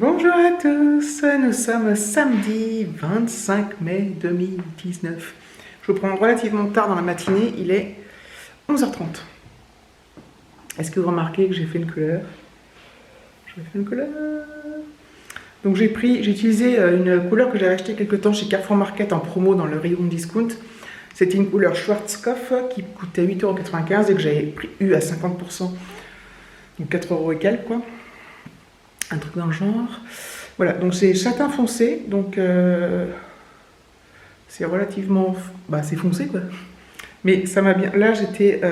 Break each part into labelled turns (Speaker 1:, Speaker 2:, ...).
Speaker 1: Bonjour à tous, nous sommes samedi 25 mai 2019. Je vous prends relativement tard dans la matinée, il est 11h30. Est-ce que vous remarquez que j'ai fait une couleur? Donc j'ai utilisé une couleur que j'avais achetée quelque temps chez Carrefour Market en promo dans le rayon discount. C'était une couleur Schwarzkopf qui coûtait 8,95 € et que j'avais eu à 50%, donc 4 € et quelques quoi. Un truc dans le genre. Voilà, donc c'est châtain foncé, donc c'est relativement... c'est foncé quoi. Mais ça m'a bien... Là j'étais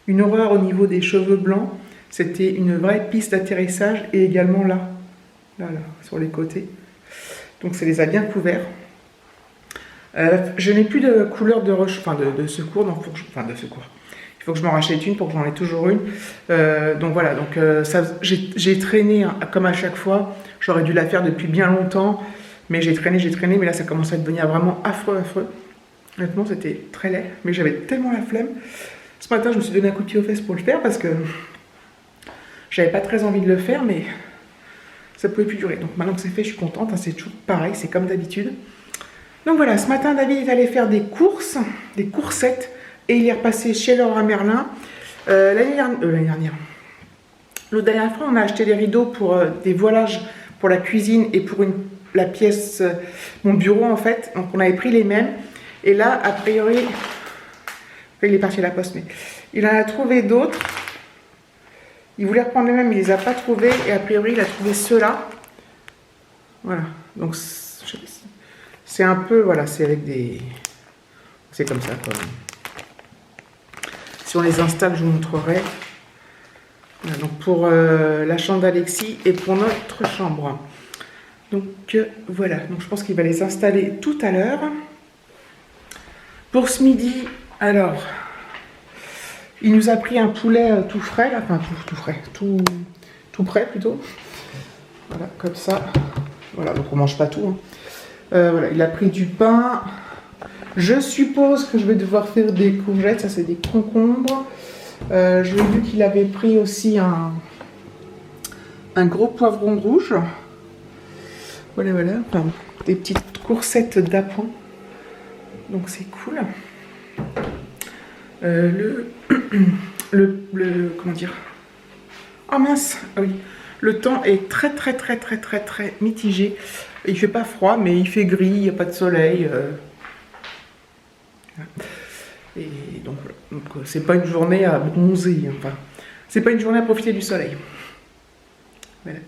Speaker 1: une horreur au niveau des cheveux blancs. C'était une vraie piste d'atterrissage et également là, sur les côtés. Donc ça les a bien couverts. Je n'ai plus de couleur de secours, donc de secours. Il faut que je m'en rachète une pour que j'en ai toujours une. Donc voilà, j'ai traîné hein, comme à chaque fois. J'aurais dû la faire depuis bien longtemps, mais j'ai traîné, mais là ça commence à devenir vraiment affreux. Honnêtement, c'était très laid, mais j'avais tellement la flemme. Ce matin, je me suis donné un coup de pied aux fesses pour le faire parce que j'avais pas très envie de le faire, mais ça pouvait plus durer. Donc maintenant que c'est fait, je suis contente. Hein, c'est toujours pareil, c'est comme d'habitude. Donc voilà, ce matin, David est allé faire des courses, des coursettes. Et il est repassé chez Leroy Merlin. L'année dernière. L'autre dernière fois, on a acheté des rideaux pour des voilages pour la cuisine et pour la pièce, mon bureau en fait. Donc on avait pris les mêmes. Et là, a priori, il est parti à la poste, mais il en a trouvé d'autres. Il voulait reprendre les mêmes, il les a pas trouvés. Et a priori, il a trouvé ceux-là. Voilà. Donc c'est un peu, voilà, c'est avec des... C'est comme ça quoi. Si on les installe, je vous montrerai. Voilà, donc pour la chambre d'Alexis et pour notre chambre. Donc voilà, donc je pense qu'il va les installer tout à l'heure. Pour ce midi, alors, il nous a pris un poulet tout frais, là, enfin tout prêt plutôt. Voilà, comme ça. Voilà, donc on mange pas tout. Hein. Voilà, il a pris du pain. Je suppose que je vais devoir faire des courgettes, ça c'est des concombres. J'ai vu qu'il avait pris aussi un gros poivron rouge. Voilà, enfin, des petites coursettes d'appoint. Donc c'est cool. Comment dire? Oh mince, ah oui. Le temps est très mitigé. Il fait pas froid, mais il fait gris, il n'y a pas de soleil. Et donc c'est pas une journée à bronzer, enfin c'est pas une journée à profiter du soleil. Voilà.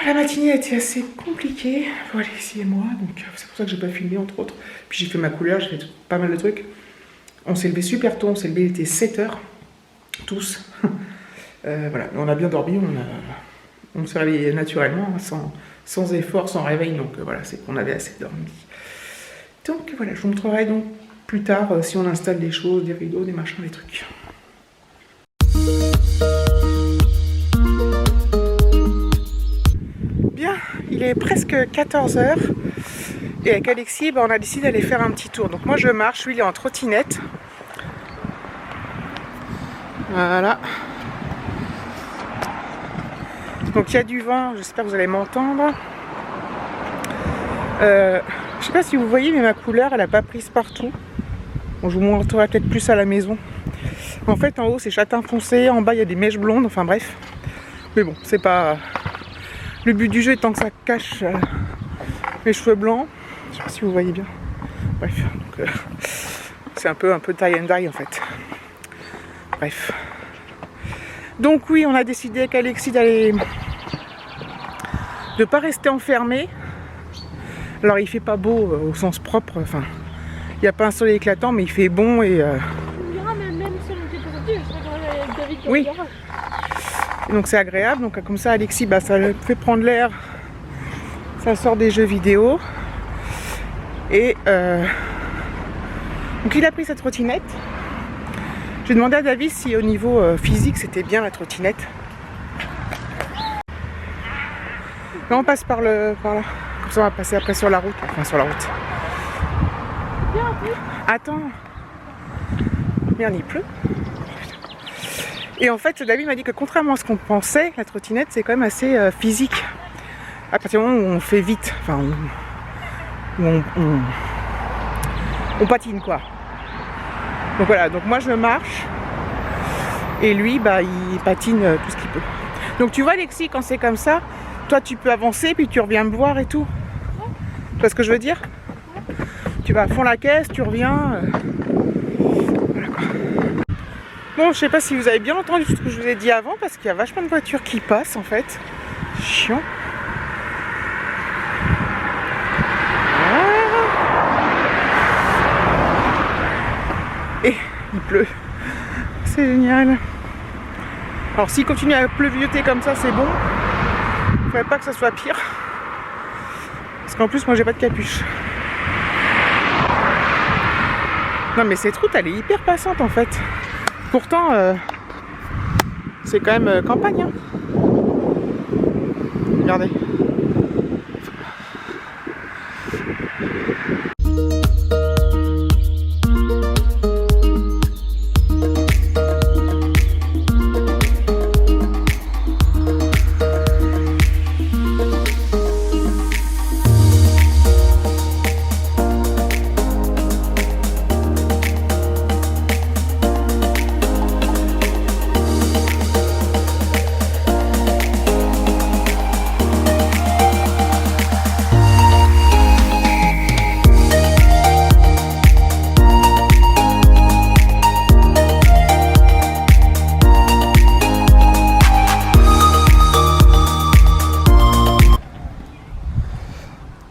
Speaker 1: La matinée a été assez compliquée pour Alexis et moi, donc c'est pour ça que j'ai pas filmé entre autres. Puis j'ai fait ma couleur, j'ai fait pas mal de trucs. On s'est levé super tôt, il était 7h tous. Voilà, on a bien dormi, on s'est réveillé naturellement, sans effort, sans réveil, donc voilà, c'est qu'on avait assez dormi. Donc voilà, je vous montrerai donc plus tard si on installe des choses, des rideaux, des machins, des trucs. Bien, il est presque 14h et avec Alexis, on a décidé d'aller faire un petit tour. Donc moi je marche, lui il est en trottinette. Voilà. Donc il y a du vent, j'espère que vous allez m'entendre. Je sais pas si vous voyez, mais ma couleur, elle n'a pas prise partout. Bon, je vous montrerai peut-être plus à la maison. En fait, en haut, c'est châtain foncé. En bas, il y a des mèches blondes. Enfin, bref. Mais bon, c'est pas... Le but du jeu étant que ça cache mes cheveux blancs. Je sais pas si vous voyez bien. Bref. Donc, c'est un peu tie and dye, en fait. Bref. Donc, oui, on a décidé avec Alexis de pas rester enfermé. Alors il fait pas beau au sens propre, enfin il n'y a pas un soleil éclatant mais il fait bon et...
Speaker 2: Même si on était pas sorti, je serais avec David dans
Speaker 1: oui.
Speaker 2: le garage.
Speaker 1: Et donc c'est agréable, donc comme ça Alexis, ça le fait prendre l'air, ça sort des jeux vidéo. Et donc il a pris sa trottinette. J'ai demandé à David si au niveau physique c'était bien la trottinette. Là on passe par là. Comme ça on va passer après sur la route. Enfin sur la route. Attends. Merde, il pleut. Et en fait, David m'a dit que contrairement à ce qu'on pensait, la trottinette c'est quand même assez physique. À partir du moment où on fait vite, enfin où on patine quoi. Donc voilà, donc moi je marche et lui bah il patine tout ce qu'il peut. Donc tu vois Alexis, quand c'est comme ça, toi tu peux avancer puis tu reviens me voir et tout. Tu vois ce que je veux dire? Tu vas à fond la caisse, tu reviens. Voilà quoi. Bon, je sais pas si vous avez bien entendu ce que je vous ai dit avant parce qu'il y a vachement de voitures qui passent en fait. Chiant. Et il pleut. C'est génial. Alors s'il continue à pleuvioter comme ça, c'est bon. Il faudrait pas que ça soit pire. Parce qu'en plus, moi j'ai pas de capuche. Non mais cette route, elle est hyper passante en fait. Pourtant, c'est quand même campagne. Hein. Regardez.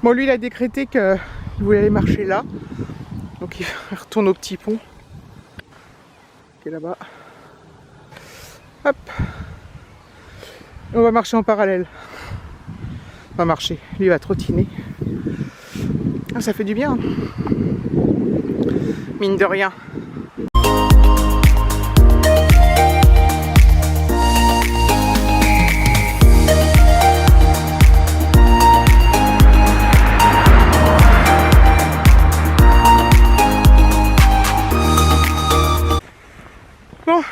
Speaker 1: Bon, lui, il a décrété qu'il voulait aller marcher là. Donc, il retourne au petit pont. Qui est là-bas. Hop. On va marcher en parallèle. On va marcher. Lui, il va trottiner. Ah, ça fait du bien. Mine de rien. Bon,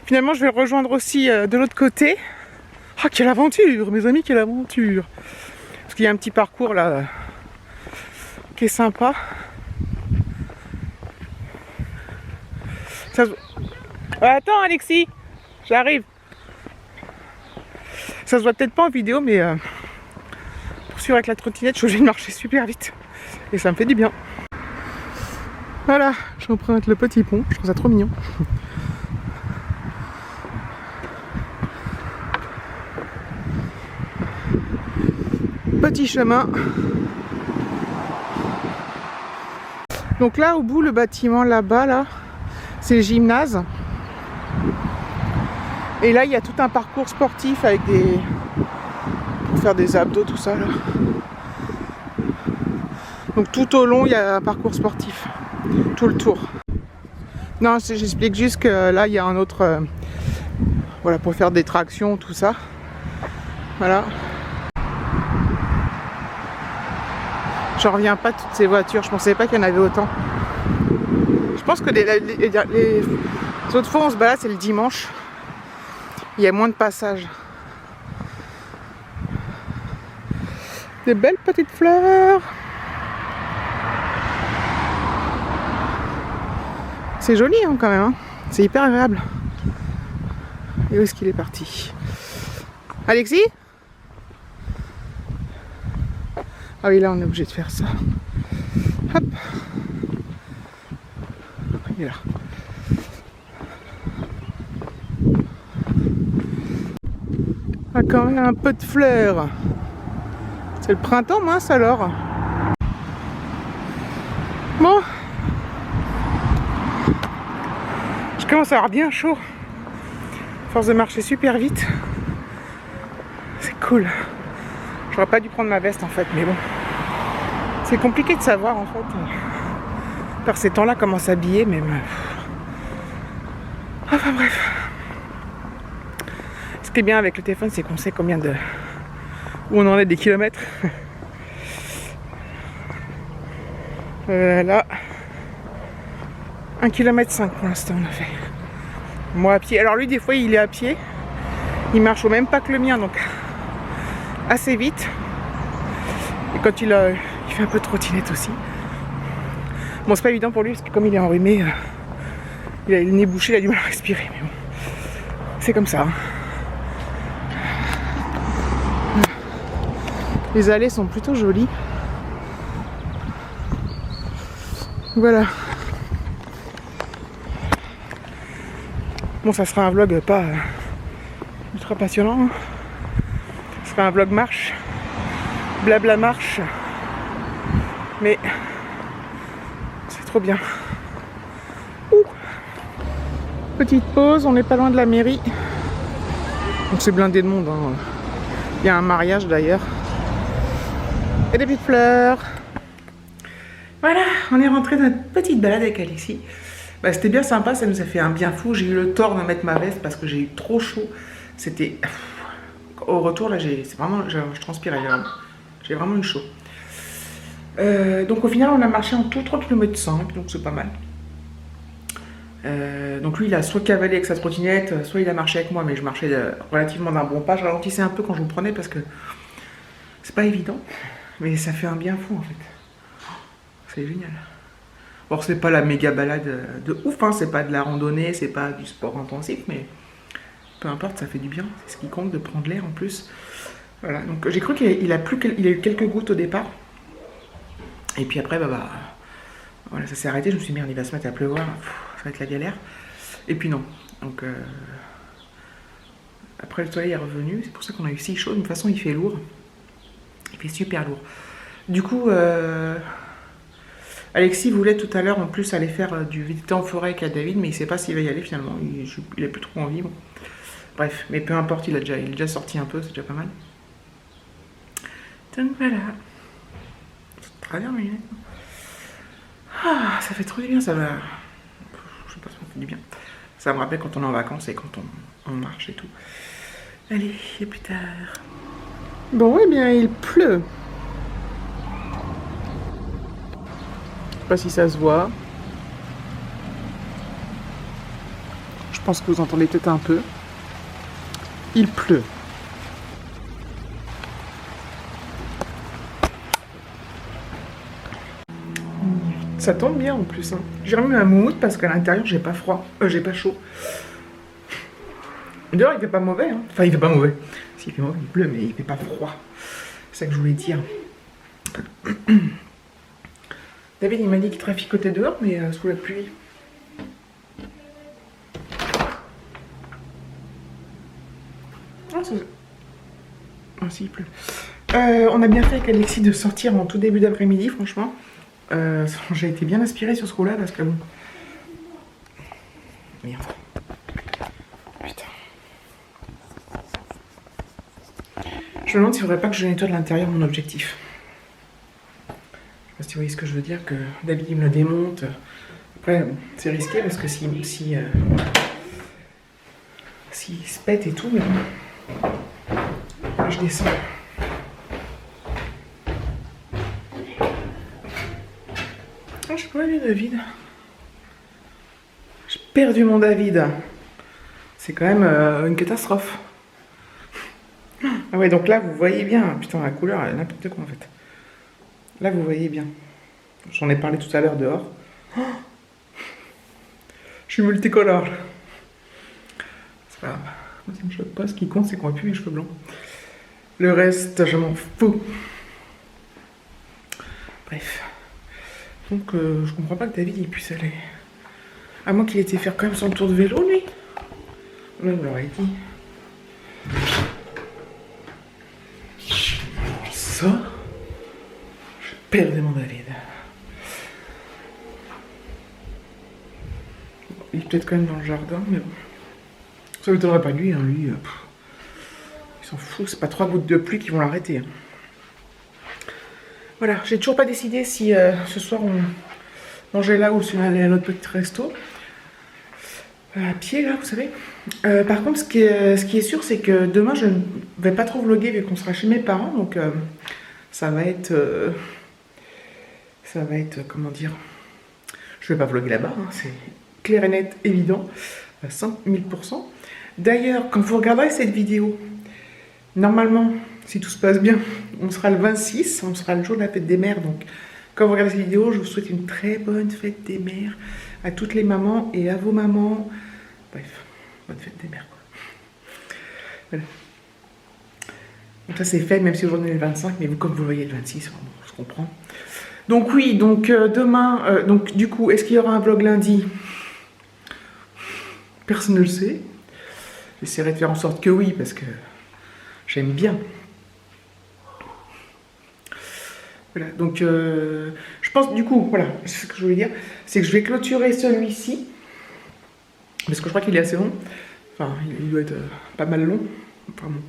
Speaker 1: finalement je vais le rejoindre aussi de l'autre côté. Ah, quelle aventure mes amis, quelle aventure. Parce qu'il y a un petit parcours là qui est sympa. Ça... attends Alexis, j'arrive. Ça se voit peut-être pas en vidéo mais pour suivre avec la trottinette je suis obligée de marcher super vite. Et ça me fait du bien. Voilà, j'emprunte le petit pont, je trouve ça trop mignon. Petit chemin. Donc là, au bout, le bâtiment là-bas, là, c'est le gymnase. Et là, il y a tout un parcours sportif avec des... pour faire des abdos, tout ça, là. Donc tout au long, il y a un parcours sportif. Tout le tour. Non, j'explique juste que là il y a un autre voilà, pour faire des tractions, tout ça. Voilà. J'en reviens pas de toutes ces voitures, je pensais pas qu'il y en avait autant. Je pense que les autres fois on se balade, c'est le dimanche. Il y a moins de passages. Des belles petites fleurs. C'est joli hein, quand même, hein. C'est hyper agréable. Et où est-ce qu'il est parti? Alexis? Ah oui, là on est obligé de faire ça. Hop. Il est là. Ah, quand même un peu de fleurs. C'est le printemps, mince alors. Bon. Je commence à avoir bien chaud. Force de marcher super vite. C'est cool. J'aurais pas dû prendre ma veste en fait, mais bon. C'est compliqué de savoir en fait. Par ces temps-là, comment s'habiller, mais... Enfin bref. Ce qui est bien avec le téléphone, c'est qu'on sait combien de... où on en est des kilomètres. Là... 1,5 km pour l'instant on a fait. Moi à pied. Alors lui des fois il est à pied. Il marche au même pas que le mien, donc assez vite. Et quand il fait un peu de trottinette aussi. Bon, c'est pas évident pour lui parce que comme il est enrhumé, il a le nez bouché, il a du mal à respirer. Mais bon, c'est comme ça. Les allées sont plutôt jolies. Voilà. Bon, ça sera un vlog pas ultra passionnant. Ce sera un vlog marche. Blabla marche. Mais c'est trop bien. Ouh. Petite pause, on n'est pas loin de la mairie. Donc c'est blindé de monde. Hein. Il y a un mariage d'ailleurs. Et des petites fleurs. Voilà, on est rentré dans notre petite balade avec Alexis. Bah, c'était bien sympa, ça nous a fait un bien fou. J'ai eu le tort de mettre ma veste parce que j'ai eu trop chaud. C'était... Au retour, là, je transpirais. J'ai vraiment eu chaud. Donc au final, on a marché en tout 3 km/h, donc c'est pas mal. Donc lui, il a soit cavalé avec sa trottinette, soit il a marché avec moi, mais je marchais relativement d'un bon pas. Je ralentissais un peu quand je vous prenais parce que c'est pas évident. Mais ça fait un bien fou en fait. C'est génial. Bon, c'est pas la méga balade de ouf, hein, c'est pas de la randonnée, c'est pas du sport intensif, mais peu importe, ça fait du bien. C'est ce qui compte de prendre l'air en plus. Voilà, donc j'ai cru qu'il a eu quelques gouttes au départ. Et puis après, voilà, ça s'est arrêté. Je me suis dit, merde, il va se mettre à pleuvoir. Ça va être la galère. Et puis non. Donc, après, le soleil est revenu. C'est pour ça qu'on a eu si chaud. De toute façon, il fait lourd. Il fait super lourd. Du coup, Alexis voulait tout à l'heure en plus aller faire du visiter en forêt avec David, mais il sait pas s'il va y aller finalement. Il a plus trop envie. Bon. Bref, mais peu importe, il est déjà sorti un peu, c'est déjà pas mal. Donc voilà. C'est très bien, mais... Ah, ça fait trop du bien, ça va... Je sais pas si ça fait du bien. Ça me rappelle quand on est en vacances et quand on marche et tout. Allez, à plus tard. Bon, eh bien, il pleut. Je sais pas si ça se voit. Je pense que vous entendez peut-être un peu. Il pleut. Ça tombe bien en plus. Hein. J'ai remis ma moumoute parce qu'à l'intérieur j'ai pas froid. J'ai pas chaud. D'ailleurs il fait pas mauvais. Hein. Enfin il fait pas mauvais. S'il fait mauvais il pleut mais il fait pas froid. C'est ça que je voulais dire. David il m'a dit qu'il traficotait dehors mais sous la pluie. Ah si il pleut. On a bien fait avec Alexis de sortir en tout début d'après-midi franchement. J'ai été bien inspirée sur ce coup-là parce que bon. Merde. Putain. Je me demande s'il ne faudrait pas que je nettoie de l'intérieur mon objectif. Je sais pas si vous voyez ce que je veux dire, que David il me le démonte. Après, bon, c'est risqué parce que s'il se pète et tout, mais bon. Là, je descends. Je sais pas où est David. J'ai perdu mon David. C'est quand même une catastrophe. Ah ouais, donc là, vous voyez bien. Putain, la couleur, elle est n'importe quoi en fait. Là, vous voyez bien. J'en ai parlé tout à l'heure dehors. Oh, je suis multicolore. C'est pas grave. Moi, ça me choque pas. Ce qui compte, c'est qu'on a plus mes cheveux blancs. Le reste, je m'en fous. Bref. Donc, je comprends pas que David il puisse aller. À moins qu'il ait été faire quand même son tour de vélo, lui. Là, il me l'aurait dit. Ça, je perdais mon David. Il est peut-être quand même dans le jardin, mais bon. Ça ne m'étonnerait pas de lui, hein, lui. Il s'en fout, c'est pas 3 gouttes de pluie qui vont l'arrêter. Hein. Voilà, j'ai toujours pas décidé si ce soir on mangeait là ou si on allait à notre petit resto. À pied là, vous savez. Par contre, ce qui est sûr, c'est que demain je ne vais pas trop vlogger vu qu'on sera chez mes parents. Donc ça va être... comment dire... Je vais pas vlogger là-bas, hein, c'est clair et net, évident. à 100 000%. D'ailleurs, quand vous regarderez cette vidéo, normalement, si tout se passe bien, on sera le 26, on sera le jour de la fête des mères. Donc, quand vous regardez cette vidéo, je vous souhaite une très bonne fête des mères à toutes les mamans et à vos mamans. Bref, bonne fête des mères, quoi. Voilà. Donc ça c'est fait, même si aujourd'hui est le 25, mais vous, comme vous voyez le 26, bon, on se comprend. Donc oui, donc demain, donc du coup, est-ce qu'il y aura un vlog lundi? Personne ne le sait. J'essaierai de faire en sorte que oui, parce que j'aime bien. Voilà, donc je pense du coup, voilà, c'est ce que je voulais dire, c'est que je vais clôturer celui-ci, parce que je crois qu'il est assez long, enfin il doit être pas mal long, enfin bon.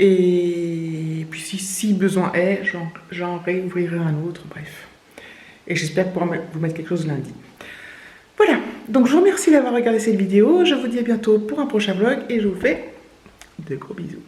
Speaker 1: Et puis si besoin est, j'en réouvrirai un autre, bref. Et j'espère pouvoir vous mettre quelque chose lundi. Voilà, donc je vous remercie d'avoir regardé cette vidéo, je vous dis à bientôt pour un prochain vlog, et je vous fais de gros bisous.